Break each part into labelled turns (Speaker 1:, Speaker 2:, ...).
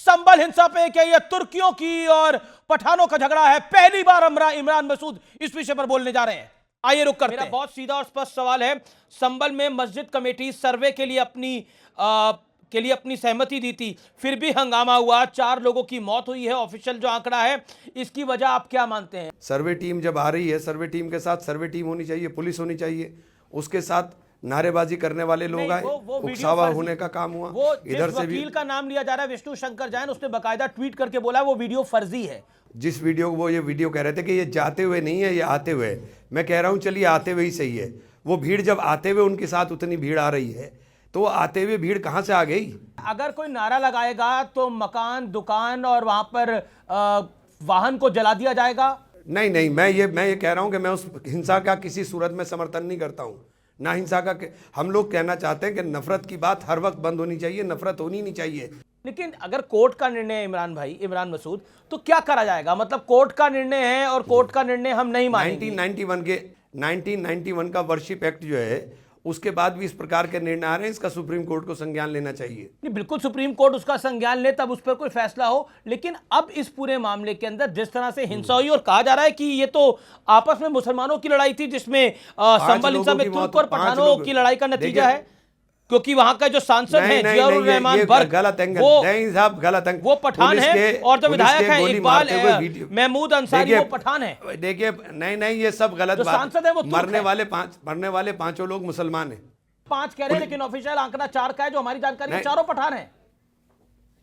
Speaker 1: संभल हिंसा पे क्या यह तुर्कियों की और पठानों का झगड़ा है? पहली बार इमरान मसूद इस विषय पर बोलने जा रहे हैं। आइए रुक करते हैं। मेरा बहुत सीधा और स्पष्ट सवाल है, संभल में मस्जिद कमेटी सर्वे के लिए अपनी सहमति दी थी, फिर भी हंगामा हुआ, 4 लोगों की मौत हुई है, ऑफिशियल जो आंकड़ा है। इसकी वजह आप क्या मानते हैं?
Speaker 2: सर्वे टीम जब आ रही है, सर्वे टीम के साथ सर्वे टीम होनी चाहिए, पुलिस होनी चाहिए, उसके साथ नारेबाजी करने वाले लोग आए, उकसावा होने का काम हुआ।
Speaker 1: वो
Speaker 2: इधर से भी
Speaker 1: वकील का नाम लिया जा रहा है विष्णु शंकर जैन, उसने बकायदा ट्वीट करके बोला वो वीडियो फर्जी है।
Speaker 2: जिस वीडियो वो ये वीडियो कह रहे थे कि ये जाते हुए नहीं है, ये आते हुए है। मैं कह रहा हूं चलिए आते हुए ही सही है। वो भीड़ जब आते हुए उनके साथ उतनी भीड़ आ रही है तो आते हुए भीड़ कहां से आ गई?
Speaker 1: अगर कोई नारा लगाएगा तो मकान, दुकान और वहां पर वाहन को जला दिया जाएगा?
Speaker 2: नहीं, मैं ये कह रहा हूं कि मैं उस हिंसा का किसी सूरत में समर्थन नहीं करता हूं, ना हिंसा का। हम लोग कहना चाहते हैं कि नफरत की बात हर वक्त बंद होनी चाहिए, नफरत होनी नहीं चाहिए।
Speaker 1: लेकिन अगर कोर्ट का निर्णय है इमरान मसूद, तो क्या करा जाएगा? मतलब कोर्ट का निर्णय है और कोर्ट का निर्णय हम नहीं मानेंगे।
Speaker 2: 1991 का वर्शिप एक्ट जो है, उसके बाद भी इस प्रकार के निर्णय आ रहे हैं, इसका सुप्रीम कोर्ट को संज्ञान लेना चाहिए।
Speaker 1: नहीं, बिल्कुल सुप्रीम कोर्ट उसका संज्ञान ले, तब उस पर कोई फैसला हो। लेकिन अब इस पूरे मामले के अंदर जिस तरह से हिंसा हुई और कहा जा रहा है कि ये तो आपस में मुसलमानों की लड़ाई थी, जिसमें संभल हिंसा में तुर्क और पठानों की लड़ाई का नतीजा है, क्योंकि वहां का जो सांसद है जियाउर रहमान बर्क, वो पठान है, और जो विधायक है इकबाल महमूद अंसारी, वो पठान है।
Speaker 2: देखिए, नहीं, ये सब गलत बात।
Speaker 1: सांसद है वो
Speaker 2: मरने वाले 5 लोग मुसलमान हैं।
Speaker 1: 5 कह रहे हैं, लेकिन ऑफिशियल आंकड़ा 4 का है, जो हमारी जानकारी है 4 पठान है।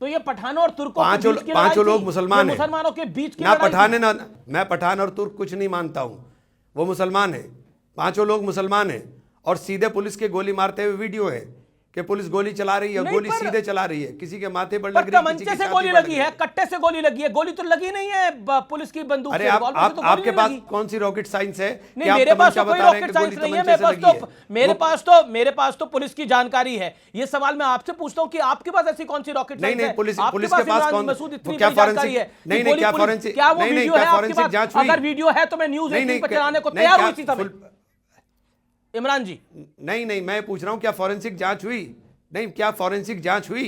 Speaker 1: तो ये पठानों और तुर्कों के बीच की लड़ाई थी,
Speaker 2: 5 लोग मुसलमान हैं,
Speaker 1: मुसलमानों के बीच की
Speaker 2: ना
Speaker 1: लड़ाई
Speaker 2: पठान है ना। मैं पठान और तुर्क कुछ नहीं मानता हूं, वो मुसलमान है, 5 लोग मुसलमान हैं। और सीधे पुलिस के गोली मारते हुए वीडियो है कि पुलिस गोली चला रही है, गोली सीधे चला रही है, किसी के माथे पर लग रही है,
Speaker 1: कमंचे से गोली लगी है, कट्टे से गोली लगी है, गोली तो लगी नहीं है पुलिस की बंदूक से।
Speaker 2: अरे आपके पास कौन सी रॉकेट साइंस है?
Speaker 1: नहीं, मेरे पास तो कोई रॉकेट साइंस नहीं है, मेरे पास तो पुलिस की जानकारी है। ये सवाल मैं आपसे पूछता हूं कि आपके पास ऐसी कौन सी रॉकेट साइंस है?
Speaker 2: पुलिस के पास कौन?
Speaker 1: मसूद इतनी जानकारी है? क्या वो वीडियो है आपके पास? अगर वीडियो है तो मैं न्यूज़ 18 पर चलाने को तैयार हूं इसी समय। इमरान जी,
Speaker 2: नहीं, मैं पूछ रहा हूं क्या फॉरेंसिक जांच हुई? नहीं, क्या फॉरेंसिक जांच हुई?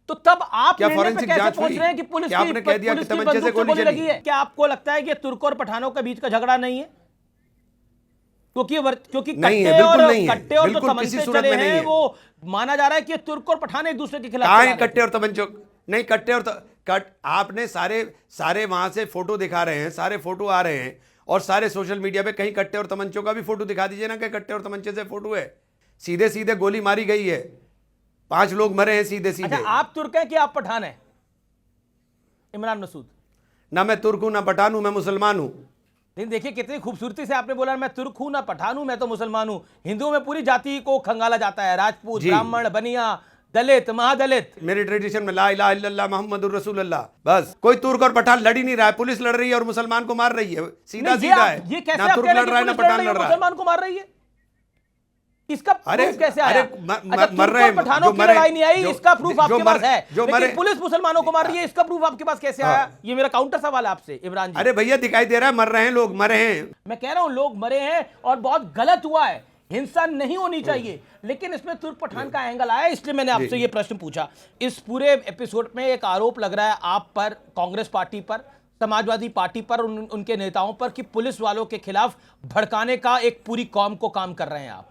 Speaker 1: तो तब आप
Speaker 2: क्या फॉरेंसिक जांच
Speaker 1: पहुंच रहे हैं कि पुलिस की
Speaker 2: आपने कह दिया कि तमंचे से गोली
Speaker 1: लगी है? क्या आपको लगता है कि तुर्क और पठानों के बीच का झगड़ा नहीं है? क्योंकि कट्टे और जो तमंचे चले हैं, वो माना जा रहा है कि तुर्क और पठान एक दूसरे के खिलाफ।
Speaker 2: कट्टे और तमंचों नहीं, कट्टे और आपने सारे वहां से फोटो दिखा रहे हैं, सारे फोटो आ रहे हैं, और सारे सोशल मीडिया पे कहीं कट्टे और तमंचों का भी फोटो दिखा दीजिए ना कि कट्टे और तमंचे से फोटो है। सीधे गोली मारी गई है, 5 लोग मरे हैं सीधे।
Speaker 1: अच्छा, आप तुर्क हैं कि आप पठान हैं इमरान मसूद?
Speaker 2: ना मैं तुर्क हूं ना पठान हूं, मैं मुसलमान हूं।
Speaker 1: लेकिन देखिए कितनी खूबसूरती से आपने बोला, मैं तुर्क हूं ना पठान हूं, मैं तो मुसलमान हूं। हिंदुओं में पूरी जाति को खंगाला जाता है, राजपूत, ब्राह्मण, बनिया, दलित, महादलित।
Speaker 2: मेरे ट्रेडिशन में ला इलाहा इल्लल्लाह मुहम्मदुर रसूलुल्लाह। बस कोई तुर्क और पठान लड़ ही नहीं रहा है, पुलिस लड़ रही है और मुसलमान को मार रही है। सीधा है, ना तुर्क लड़ रहा है ना पठान लड़ रहा है,
Speaker 1: मुसलमान को मार रही है। इसका प्रूफ कैसे आया?
Speaker 2: मर रहे हैं,
Speaker 1: पठानों की लड़ाई नहीं आई, इसका प्रूफ आपके पास है, लेकिन पुलिस मुसलमानों को मार रही है, इसका प्रूफ आपके पास कैसे आया? ये मेरा काउंटर सवाल है आपसे इमरान जी।
Speaker 2: अरे भैया, दिखाई दे रहा है, मर रहे हैं लोग, मरे हैं।
Speaker 1: मैं कह रहा हूं लोग मरे हैं और बहुत गलत हुआ है, हिंसा नहीं होनी चाहिए, लेकिन इसमें तुर्क पठान का एंगल आया, इसलिए मैंने आपसे ये प्रश्न पूछा। इस पूरे एपिसोड में एक आरोप लग रहा है आप पर, कांग्रेस पार्टी पर, समाजवादी पार्टी पर, उनके नेताओं पर, कि पुलिस वालों के खिलाफ भड़काने का एक पूरी कौम को काम कर रहे हैं आप।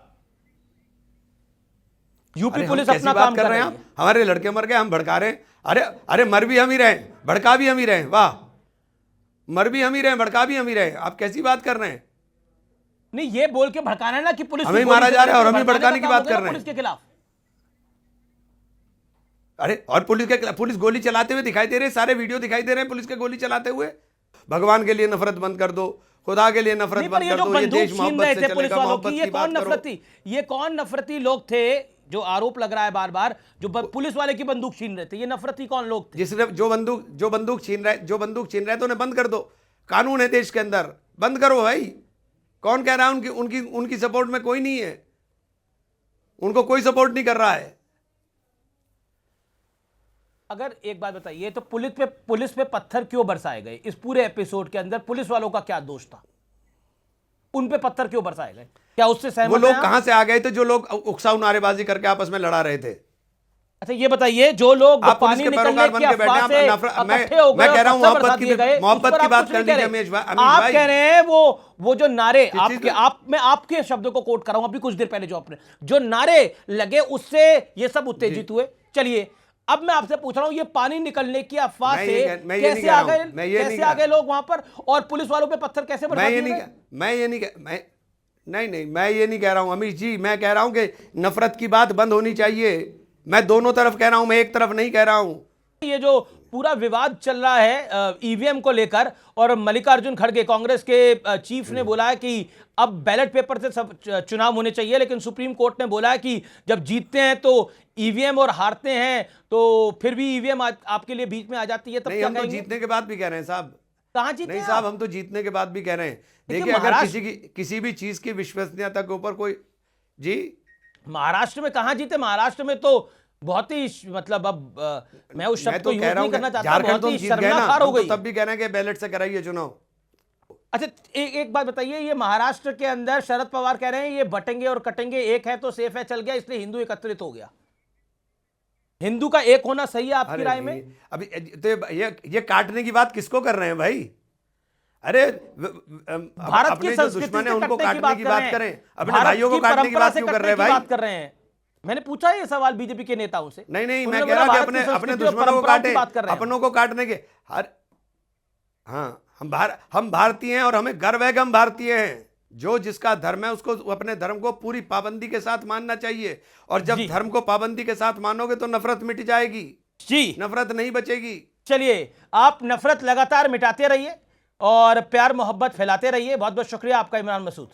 Speaker 1: यूपी पुलिस अपना काम कर रहे हैं।
Speaker 2: हमारे लड़के मर गए, हम भड़का रहे हैं। अरे मर भी हम ही रहे, भड़का भी हम ही रहे। वाह, मर भी हम ही रहे, भड़का भी हम ही रहे। आप कैसी बात कर रहे हैं?
Speaker 1: नहीं, ये बोल के भड़काना है ना कि पुलिस
Speaker 2: हमें मारा जा रहा है और हम ही भड़काने की बात कर रहे हैं
Speaker 1: पुलिस के खिलाफ।
Speaker 2: अरे, और पुलिस गोली चलाते हुए दिखाई दे रहे, सारे वीडियो दिखाई दे रहे हैं पुलिस के गोली चलाते हुए। भगवान के लिए नफरत बंद कर दो, खुदा के लिए नफरत बंद कर दो। ये देश मोहब्बत से चलेगा, मोहब्बत की बात करो।
Speaker 1: ये कौन नफरती लोग थे जो आरोप लग रहा है बार बार, जो पुलिस वाले की बंदूक छीन रहे थे? ये नफरती कौन लोग थे?
Speaker 2: जिसने जो बंदूक छीन रहे तो उन्हें बंद कर दो। कानून है देश के अंदर, बंद करो भाई। कौन कह रहा है उनकी सपोर्ट में कोई नहीं है, उनको कोई सपोर्ट नहीं कर रहा है।
Speaker 1: अगर एक बात बताइए, तो पुलिस पे पत्थर क्यों बरसाए गए इस पूरे एपिसोड के अंदर? पुलिस वालों का क्या दोष था? उन पे पत्थर क्यों बरसाए गए? क्या उससे सहमत?
Speaker 2: वो लोग कहां से आ गए थे जो लोग उकसाऊ नारेबाजी करके आपस में लड़ा रहे थे?
Speaker 1: अच्छा ये बताइए, जो लोग
Speaker 2: आप पुलिस
Speaker 1: पानी
Speaker 2: के
Speaker 1: निकलने
Speaker 2: पैरोकार
Speaker 1: की
Speaker 2: बन के बैठे
Speaker 1: अफवाह
Speaker 2: हैं,
Speaker 1: से इकट्ठे हो गए
Speaker 2: मैं कह
Speaker 1: और
Speaker 2: रहा हूं
Speaker 1: पत्थर
Speaker 2: मोहब्बत
Speaker 1: बरसा
Speaker 2: की
Speaker 1: दिए गए,
Speaker 2: मोहब्बत
Speaker 1: उस पर
Speaker 2: की
Speaker 1: आप
Speaker 2: बात
Speaker 1: कुछ
Speaker 2: कर
Speaker 1: नहीं कह
Speaker 2: लीजिए
Speaker 1: रहे।
Speaker 2: अमीश
Speaker 1: आप
Speaker 2: भाई।
Speaker 1: कह रहे हैं वो जो नारे,
Speaker 2: किस चीज
Speaker 1: मैं आपके शब्दों को कोट कर रहा हूं अभी कुछ देर पहले, जो आपने जो नारे लगे उससे ये सब उत्तेजित हुए। चलिए अब मैं आपसे पूछ रहा हूं, ये पानी निकलने की अफवाह
Speaker 2: मैं
Speaker 1: से
Speaker 2: ये नहीं
Speaker 1: कैसे
Speaker 2: कह
Speaker 1: आ
Speaker 2: रहा हूं, मैं
Speaker 1: गए,
Speaker 2: ये नहीं
Speaker 1: कैसे
Speaker 2: कह
Speaker 1: आ गए लोग वहां पर, और पुलिस वालों पे पत्थर कैसे बरसा दिए गए?
Speaker 2: मैं ये नहीं कह मैं ये नहीं कह रहा हूं अमीश जी। मैं कह रहा हूं कि नफरत की बात बंद होनी चाहिए। मैं दोनों तरफ कह रहा हूं, मैं एक तरफ नहीं कह रहा हूं।
Speaker 1: ये जो पूरा विवाद चल रहा है ईवीएम को लेकर, और मल्लिकार्जुन खड़गे कांग्रेस के चीफ ने बोला है कि अब बैलेट पेपर से सब चुनाव होने चाहिए, लेकिन सुप्रीम कोर्ट ने बोला है कि जब जीतते हैं तो ईवीएम और हारते हैं तो फिर भी ईवीएम आपके लिए बीच में आ जाती है, तब
Speaker 2: नहीं,
Speaker 1: क्या
Speaker 2: हम तो
Speaker 1: कहेंगे?
Speaker 2: जीतने के बाद भी कह रहे हैं साहब।
Speaker 1: कहां जीते
Speaker 2: नहीं
Speaker 1: हैं
Speaker 2: साहब,
Speaker 1: आप?
Speaker 2: हम तो जीतने के बाद भी कह रहे हैं।
Speaker 1: देखिए,
Speaker 2: देखिए, अगर
Speaker 1: महाराष्ट्र
Speaker 2: किसी भी चीज की विश्वसनीयता के ऊपर कोई जी
Speaker 1: महाराष्ट्र में कहां जीते? महाराष्ट्र में तो बहुत ही मतलब अब मैं उस
Speaker 2: मैं
Speaker 1: शब्द
Speaker 2: तो
Speaker 1: को
Speaker 2: कह
Speaker 1: यूज
Speaker 2: रहा
Speaker 1: नहीं
Speaker 2: हूं
Speaker 1: करना
Speaker 2: कि
Speaker 1: चाहता,
Speaker 2: झारखंड
Speaker 1: बहुत
Speaker 2: तो
Speaker 1: ही
Speaker 2: जीत गए ना,
Speaker 1: शर्मनाक हार हो
Speaker 2: हम तो
Speaker 1: गई।
Speaker 2: तब भी कह रहे हैं कि बैलेट से कराइए चुनाव।
Speaker 1: अच्छा एक बात बताइए, ये महाराष्ट्र के अंदर शरद पवार कह रहे हैं ये बटेंगे और कटेंगे, एक है तो सेफ है चल गया, इसलिए हिंदू एकत्रित हो गया। हिंदू का एक होना सही है आपकी राय में?
Speaker 2: अभी तो ये काटने की बात किसको कर रहे हैं भाई? अरे
Speaker 1: भारत की
Speaker 2: अपने जो
Speaker 1: संस्कृति
Speaker 2: दुश्मन
Speaker 1: से
Speaker 2: है उनको
Speaker 1: कटने
Speaker 2: काटने की बात करें, अपने
Speaker 1: भारत
Speaker 2: भाइयों को काटने की
Speaker 1: परंपरा
Speaker 2: बात
Speaker 1: से
Speaker 2: क्यों कर
Speaker 1: कटने
Speaker 2: रहे हैं
Speaker 1: की
Speaker 2: भाई?
Speaker 1: बात कर रहे हैं। मैंने पूछा ये सवाल बीजेपी के नेताओं से।
Speaker 2: नहीं, मैं
Speaker 1: उन्होंने
Speaker 2: कह रहा
Speaker 1: बोला
Speaker 2: कि
Speaker 1: भारत की
Speaker 2: अपने
Speaker 1: संस्कृति और
Speaker 2: दुश्मनों को
Speaker 1: परंपराओं की
Speaker 2: काटे,
Speaker 1: बात कर रहे हैं।
Speaker 2: अपनों को काटने के हर हाँ, हम भारतीय हैं और हमें गर्व है कि हम भारतीय हैं। जो जिसका धर्म है उसको अपने धर्म को पूरी पाबंदी के साथ मानना चाहिए, और जब
Speaker 1: जी।
Speaker 2: धर्म को पाबंदी के साथ मानोगे तो नफरत मिट जाएगी,
Speaker 1: जी
Speaker 2: नफरत नहीं बचेगी।
Speaker 1: चलिए, आप नफरत लगातार मिटाते रहिए और प्यार मोहब्बत फैलाते रहिए। बहुत बहुत शुक्रिया आपका इमरान मसूद।